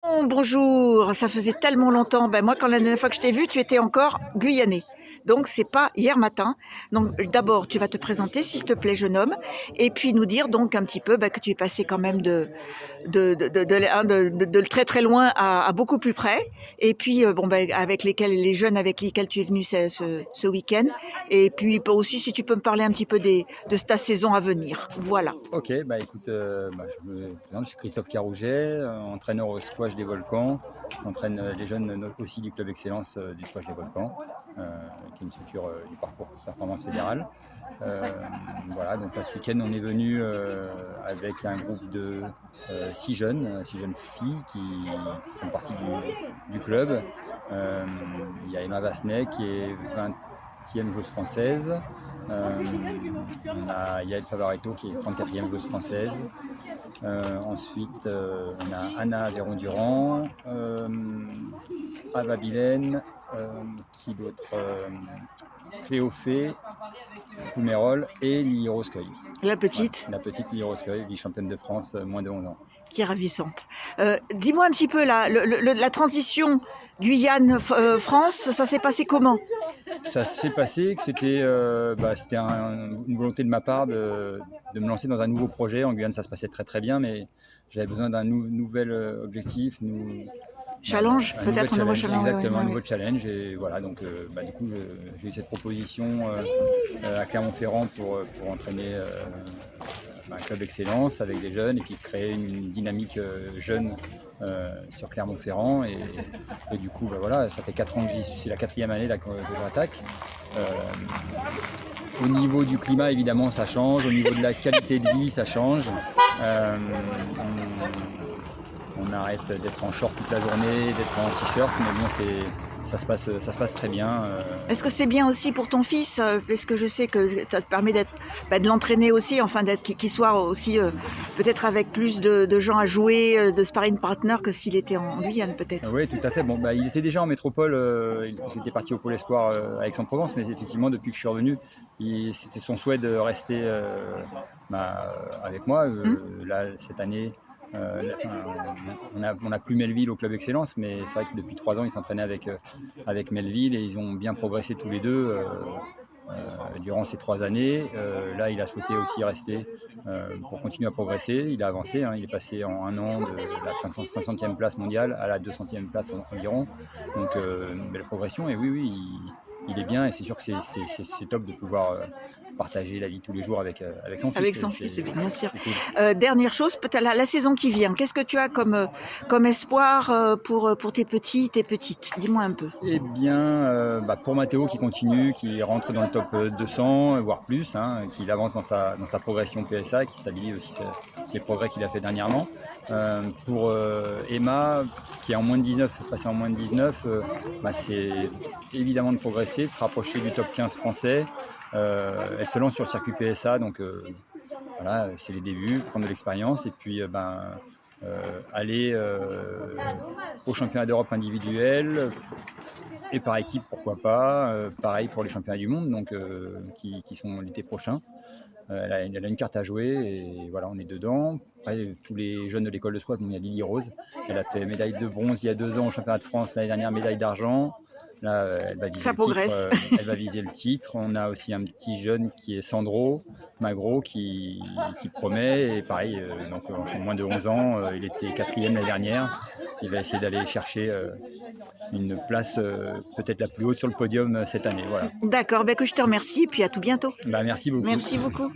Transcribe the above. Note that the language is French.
Oh, bonjour, ça faisait tellement longtemps. Ben moi, quand la dernière fois que je t'ai vu, tu étais encore guyanais. Donc, c'est pas hier matin. Donc, d'abord, tu vas te présenter, s'il te plaît, jeune homme, et puis nous dire donc un petit peu que tu es passé quand même de très très loin à beaucoup plus près. Et puis, avec les jeunes avec lesquels tu es venu ce week-end. Et puis aussi, si tu peux me parler un petit peu de ta saison à venir. Voilà. Ok, bah écoute, je me présente, je suis Christophe Carouget, entraîneur au squash des Volcans. J'entraîne les jeunes aussi du club Excellence du squash des Volcans, qui est une structure du parcours performance fédérale. Voilà, donc là, ce week-end, on est venu avec un groupe de 6 jeunes filles qui font partie du club. Il y a Emma Vasnet qui est 20e joueuse française. On a Yael Favaretto qui est 34e joueuse française. Ensuite, on a Anna Véron-Durand, Ava Bilène, qui d'autre Cléophée, Poumérol et Lily Roscoe. La Voilà, petite. la petite Lily Roscoe, vice-championne de France, moins de 11 ans. Qui est ravissante. Dis-moi un petit peu la transition Guyane-France, ça s'est passé comment? Ça s'est passé que c'était une volonté de ma part de me lancer dans un nouveau projet. En Guyane, ça se passait très très bien, mais j'avais besoin d'un nouvel objectif, Challenge, un nouveau peut-être un nouveau challenge, challenge. exactement, un nouveau challenge. Et voilà, donc du coup, j'ai eu cette proposition à Clermont-Ferrand pour entraîner un club d'excellence avec des jeunes et puis créer une dynamique jeune sur Clermont-Ferrand. Et du coup, voilà, ça fait 4 ans que j'y suis, c'est la 4e année là, que j'attaque. Au niveau du climat, évidemment, ça change. Au niveau de la qualité de vie, ça change. On arrête d'être en short toute la journée, d'être en t-shirt, mais bon, ça se passe très bien. Est-ce que c'est bien aussi pour ton fils, parce que je sais que ça te permet de l'entraîner aussi, enfin qu'il soit aussi peut-être avec plus de gens à jouer, de sparring partner que s'il était en Guyane peut-être. Oui, tout à fait. Bon, il était déjà en métropole, il était parti au Pôle Espoir à Aix-en-Provence, mais effectivement, depuis que je suis revenu, c'était son souhait de rester avec moi. Là, cette année, on n'a plus Melville au club Excellence, mais c'est vrai que depuis 3 ans, il s'entraînait avec Melville et ils ont bien progressé tous les deux durant ces 3 années. Là, il a souhaité aussi rester pour continuer à progresser. Il a avancé, hein, il est passé en 1 an de la 500e place mondiale à la 200e place environ. Donc, une belle progression. Et oui, il est bien et c'est sûr que c'est top de pouvoir partager la vie de tous les jours avec son fils. Avec son fils, bien sûr. Cool. Dernière chose, peut-être la saison qui vient, qu'est-ce que tu as comme espoir pour tes petits, tes petites? Dis-moi un peu. Eh bien, pour Matteo qui continue, qui rentre dans le top 200, voire plus, hein, qu'il avance dans sa progression PSA, qui stabilise aussi les progrès qu'il a fait dernièrement. Pour Emma, qui est en moins de 19, passée en moins de 19, c'est évidemment de progresser, de se rapprocher du top 15 français. Elle se lance sur le circuit PSA, donc voilà, c'est les débuts, prendre de l'expérience et puis aller au championnat d'Europe individuel et par équipe, pourquoi pas. Pareil pour les championnats du monde, donc qui sont l'été prochain. Elle a une carte à jouer et voilà, on est dedans. Après, tous les jeunes de l'école de squash, il y a Lily Rose. Elle a fait médaille de bronze il y a 2 ans au championnat de France, l'année dernière médaille d'argent. Là, elle va viser Ça le titre. progresse. Elle va viser le titre. On a aussi un petit jeune qui est Sandro Magro qui promet. Et pareil, donc en moins de 11 ans, il était 4e l'année dernière. Il va essayer d'aller chercher une place peut-être la plus haute sur le podium cette année. Voilà. D'accord, que je te remercie et puis à tout bientôt. Merci beaucoup. Merci beaucoup.